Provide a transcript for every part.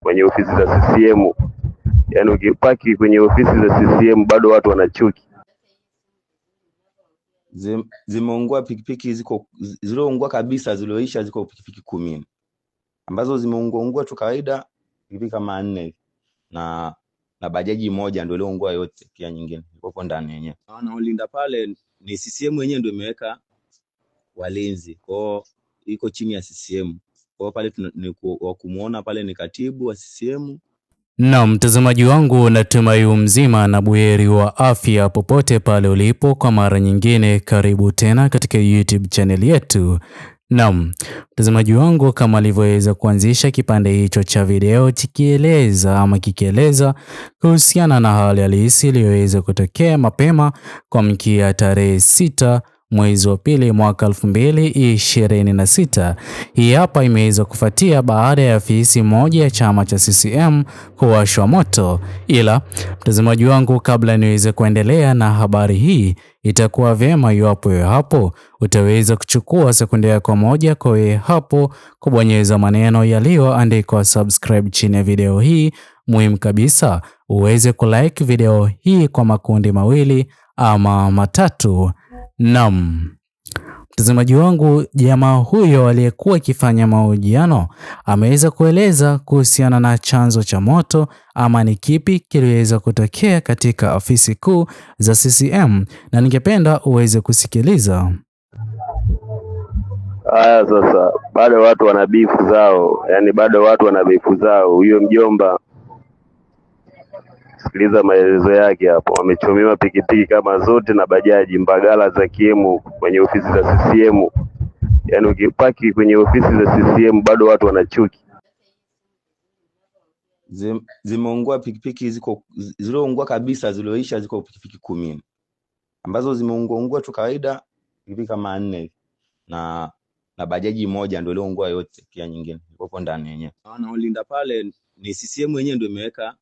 kwenye ofisi za CCM. Yaani ukipaki kwenye ofisi za CCM bado watu wanachuki. Zimeungua pikipiki zilizoungua kabisa, zilizoisha ziko pikipiki 10. Ambazo zimeungua tu kawaida pikipiki kama 4 na bajaji moja ndio iliyoungua yote, pia nyingine iko ndani yenyewe. Wanaolinda pale ni CCM yenyewe ndio imeweka walinzi. Kwao iko chini ya CCM. Kwao pale wa kumuona pale ni katibu wa CCM. Na mtazamaji wangu, natumai mzima na buheri wa afya popote pale ulipo. Kwa mara nyingine karibu tena katika YouTube channel yetu. Naam, mtazamaji wangu, kama alivyoweza kuanzisha kipande hicho cha video kikieleza kuhusiana na hali halisi iliyoweza kutokea mapema kwa mkia tarehe 6 mwezi wa pili mwaka 2026. Hii hapa imeweza kufuatia baada ya afisi moja ya chama cha CCM kuwashwa moto. Ila mtazamaji wangu, kabla niweze kuendelea na habari hii, itakuwa vyema iwapo hapo utaweza kuchukua sekunde yako moja kwa hapo kubonyeza maneno yaliyoandikwa subscribe chini ya video hii. Muhimu kabisa uweze kulike video hii kwa makundi mawili ama matatu. Naam, mtazamaji wangu, jamaa huyo aliyekuwa akifanya mahojiano ameweza kueleza kuhusiana na chanzo cha moto ama ni kipi kiliweza kutokea katika ofisi kuu za CCM, na ningependa uweze kusikiliza. Haya, sasa bado watu wana bifu zao, yani bado watu wana bifu zao. Huyo mjomba, sikiliza maelezo yake hapo. Wamechomewa pikipiki kama zote na bajaji Mbagala za kiemu kwenye ofisi za CCM. Yaani ukipaki kwenye ofisi za CCM bado watu wanachuki. Zimeungua pikipiki zilizoungua kabisa, zilizoisha ziko pikipiki 10. Ambazo zimeungua tu kawaida pikipiki kama 4 na bajaji moja ndio iliyoungua yote, pia nyingine iko ndani yenyewe. Wanaolinda pale ni CCM yenyewe ndio imeweka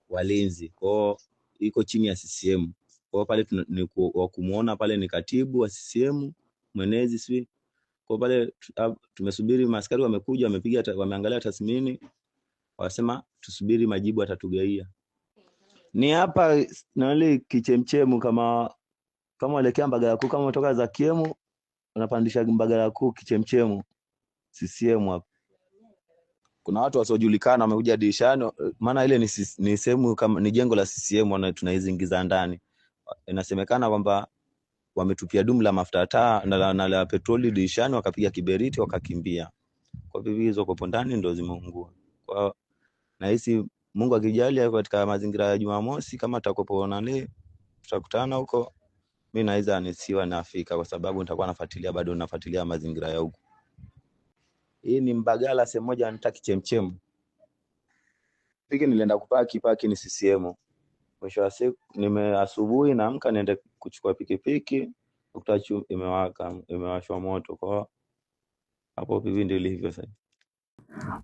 walinzi. Kwao iko chini ya CCM. Kwao pale wa kumuona pale ni katibu wa CCM mwenezi swi. Kwa pale tumesubiri, maaskari wamekuja, wameangalia tathmini, wasema tusubiri majibu atatugaia. Ni hapa na ile kichemchemu kama elekea Mbagala Kuu, kama kutoka za kiemu unapandisha Mbagala Kuu kichemchemu CCM hapa. Kuna watu wasiojulikana wamekuja dirishani, maana ile ni sehemu kama ni jengo la CCM tunaizingiza ndani. Inasemekana kwamba wametupia dumu la mafuta taa na la petroli dirishani, wakapiga kiberiti wakakimbia. Kwa hivyo hizo kwa ndani ndio zimeungua. Kwa na hisi Mungu akijalia katika mazingira ya Jumamosi kama tutakopoona leo tutakutana huko, mimi naweza nisiwa nafika kwa sababu nitakuwa nafuatilia mazingira ya huko. Hii ni Mbagala sehemu moja nitaki chemchemu. Piki nilienda kupaki ni CCM. Mwisho wa siku asubuhi naamka niende kuchukua pikipiki, ukuta imewashwa moto. Kwa hapo hivi ndio ilivyo sasa.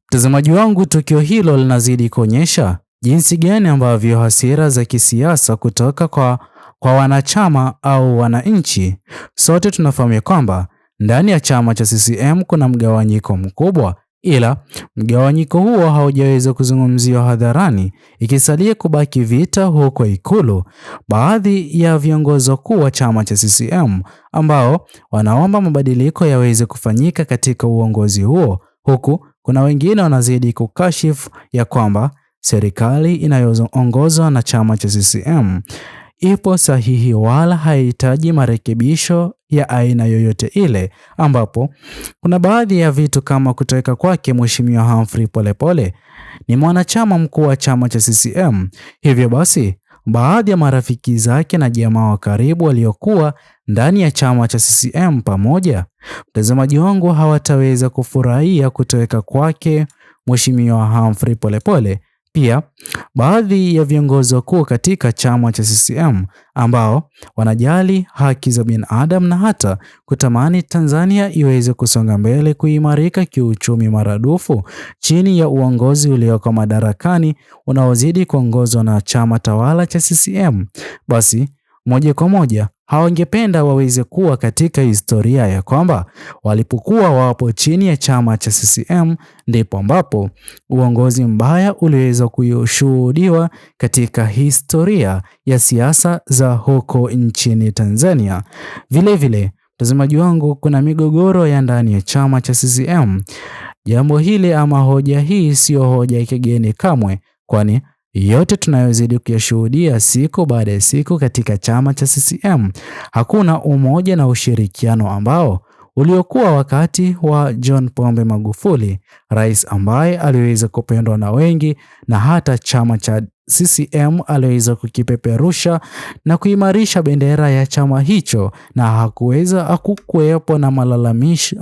Mtazamaji wangu, tukio hilo linazidi kuonyesha jinsi gani ambavyo hasira za kisiasa kutoka kwa wanachama au wananchi. Sote tunafahamu kwamba ndani ya chama cha CCM kuna mgawanyiko mkubwa, ila mgawanyiko huo haujaweza kuzungumziwa hadharani, ikisalia kubaki vita huko Ikulu. Baadhi ya viongozi wakuu wa chama cha CCM ambao wanaomba mabadiliko yaweze kufanyika katika uongozi huo, huku kuna wengine wanazidi kukashifu ya kwamba serikali inayoongozwa na chama cha CCM ipo sahihi wala haihitaji marekebisho ya aina yoyote ile, ambapo kuna baadhi ya vitu kama kutoweka kwake Mheshimiwa Humphrey Polepole ni mwanachama mkuu wa chama cha CCM. Hivyo basi baadhi ya marafiki zake na jamaa wa karibu waliokuwa ndani ya chama cha CCM pamoja, mtazamaji wangu, hawataweza kufurahia kutoweka kwake Mheshimiwa Humphrey Polepole. Pia baadhi ya viongozi wakuu katika chama cha CCM ambao wanajali haki za binadamu na hata kutamani Tanzania iweze kusonga mbele, kuimarika kiuchumi maradufu chini ya uongozi ulioko madarakani unaozidi kuongozwa na chama tawala cha CCM, basi moja kwa moja hawangependa waweze kuwa katika historia ya kwamba walipokuwa wapo chini ya chama cha CCM ndipo ambapo uongozi mbaya uliweza kushuhudiwa katika historia ya siasa za huko nchini Tanzania. Vile mtazamaji wangu, kuna migogoro ya ndani ya chama cha CCM. Jambo hili ama hoja hii sio hoja ya kigeni kamwe, kwani yote tunayozidi kuyashuhudia siku baada ya siku katika chama cha CCM, hakuna umoja na ushirikiano ambao uliokuwa wakati wa John Pombe Magufuli, rais ambaye aliweza kupendwa na wengi, na hata chama cha CCM aliweza kukipeperusha na kuimarisha bendera ya chama hicho, na hakukuwepo na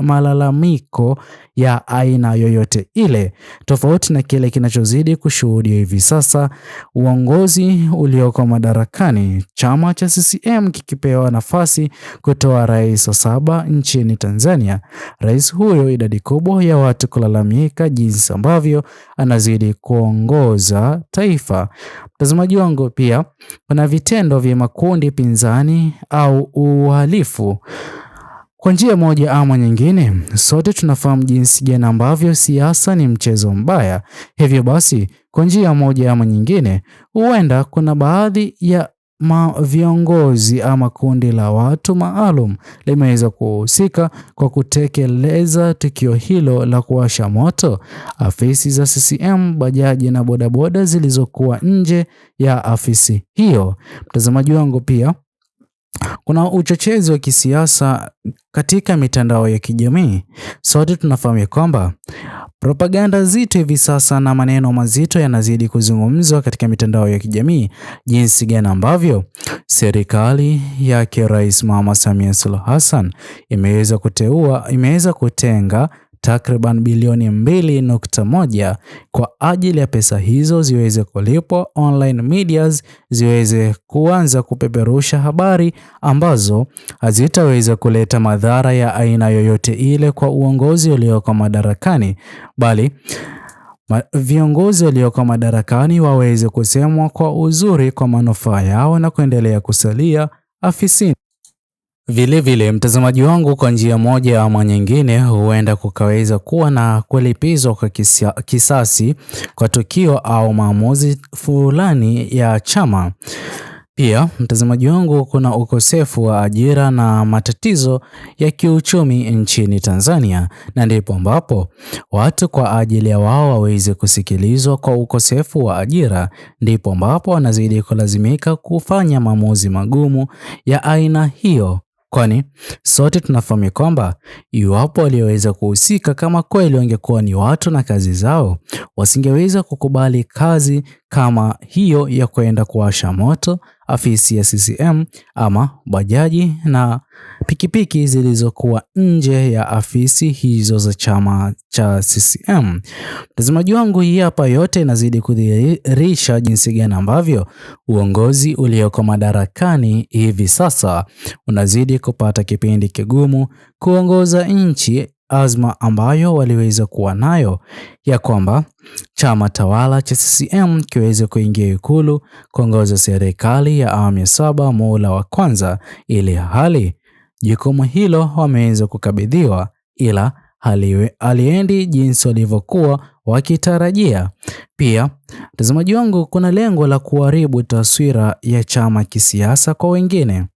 malalamiko ya aina yoyote ile, tofauti na kile kinachozidi kushuhudia hivi sasa. Uongozi ulioko madarakani, chama cha CCM kikipewa nafasi kutoa rais wa 7 nchini Tanzania, rais huyo idadi kubwa ya watu kulalamika jinsi ambavyo anazidi kuongoza taifa. Mtazamaji wangu, pia kuna vitendo vya makundi pinzani au uhalifu. Kwa njia moja ama nyingine, sote tunafahamu jinsi gani ambavyo siasa ni mchezo mbaya. Hivyo basi, kwa njia moja ama nyingine, huenda kuna baadhi ya viongozi ama kundi la watu maalum limeweza kuhusika kwa kutekeleza tukio hilo la kuwasha moto afisi za CCM, bajaji na bodaboda zilizokuwa nje ya afisi hiyo. Mtazamaji wangu, pia kuna uchochezi wa kisiasa katika mitandao ya kijamii. Sote tunafahamu kwamba propaganda zito hivi sasa na maneno mazito yanazidi kuzungumzwa katika mitandao ya kijamii, jinsi gani ambavyo serikali yake Rais Mama Samia Suluhu Hassan imeweza kutenga takriban bilioni 2.1 kwa ajili ya pesa hizo ziweze kulipwa online medias, ziweze kuanza kupeperusha habari ambazo hazitaweza kuleta madhara ya aina yoyote ile kwa uongozi ulioko madarakani, bali viongozi walioko madarakani waweze kusemwa kwa uzuri kwa manufaa yao na kuendelea kusalia afisini. Vile mtazamaji wangu, kwa njia moja ama nyingine, huenda kukaweza kuwa na kulipizwa kwa kisasi kwa tukio au maamuzi fulani ya chama. Pia mtazamaji wangu, kuna ukosefu wa ajira na matatizo ya kiuchumi nchini Tanzania, na ndipo ambapo watu kwa ajili ya wao waweze kusikilizwa kwa ukosefu wa ajira, ndipo ambapo wanazidi kulazimika kufanya maamuzi magumu ya aina hiyo. Kwani sote tunafahamu kwamba iwapo walioweza kuhusika kama kweli wangekuwa ni watu na kazi zao, wasingeweza kukubali kazi kama hiyo ya kwenda kuwasha moto afisi ya CCM ama bajaji na pikipiki zilizokuwa nje ya afisi hizo za chama cha CCM. Mtazamaji wangu, hii hapa yote inazidi kudhihirisha jinsi gani ambavyo uongozi ulioko madarakani hivi sasa unazidi kupata kipindi kigumu kuongoza nchi, azma ambayo waliweza kuwa nayo ya kwamba chama tawala cha CCM kiweze kuingia Ikulu kuongoza serikali ya awamu ya 7 muhula wa kwanza, ili hali jukumu hilo wameweza kukabidhiwa, ila haliendi jinsi walivyokuwa wakitarajia. Pia mtazamaji wangu, kuna lengo la kuharibu taswira ya chama kisiasa kwa wengine.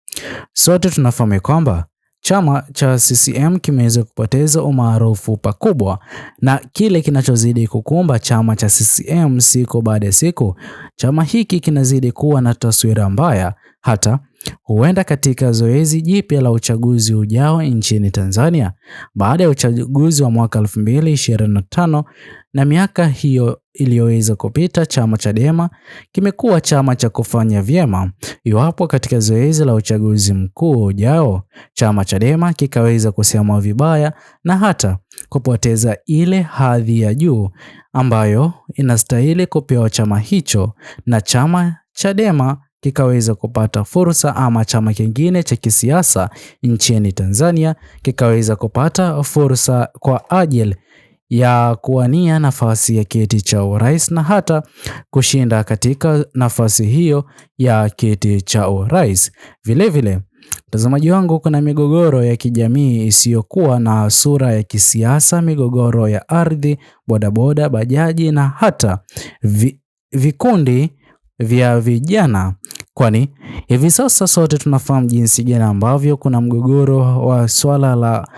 Sote tunafahamu kwamba chama cha CCM kimeweza kupoteza umaarufu pakubwa, na kile kinachozidi kukumba chama cha CCM siku baada ya siku, chama hiki kinazidi kuwa na taswira mbaya, hata huenda katika zoezi jipya la uchaguzi ujao nchini Tanzania baada ya uchaguzi wa mwaka 2025 na miaka hiyo iliyoweza kupita, chama Chadema kimekuwa chama cha kufanya vyema iwapo katika zoezi la uchaguzi mkuu ujao chama Chadema kikaweza kusema vibaya na hata kupoteza ile hadhi ya juu ambayo inastahili kupewa chama hicho, na chama Chadema kikaweza kupata fursa ama chama kingine cha kisiasa nchini Tanzania kikaweza kupata fursa kwa ajili ya kuwania nafasi ya kiti cha urais na hata kushinda katika nafasi hiyo ya kiti cha urais. Vilevile, mtazamaji wangu, kuna migogoro ya kijamii isiyokuwa na sura ya kisiasa, migogoro ya ardhi, bodaboda, bajaji na hata vikundi vya vijana, kwani hivi sasa sote tunafahamu jinsi gani ambavyo kuna mgogoro wa swala la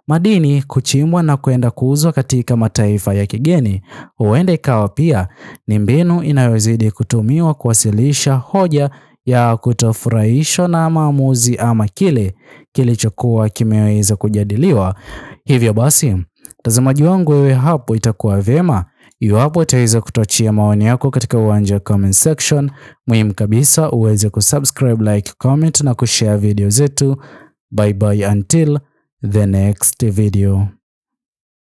madini kuchimbwa na kwenda kuuzwa katika mataifa ya kigeni. Huenda ikawa pia ni mbinu inayozidi kutumiwa kuwasilisha hoja ya kutofurahishwa na maamuzi ama kile kilichokuwa kimeweza kujadiliwa. Hivyo basi, mtazamaji wangu, wewe hapo itakuwa vyema iwapo utaweza kutuachia maoni yako katika uwanja wa comment section. Muhimu kabisa uweze kusubscribe, like, comment na kushare video zetu. Bye bye until the next video.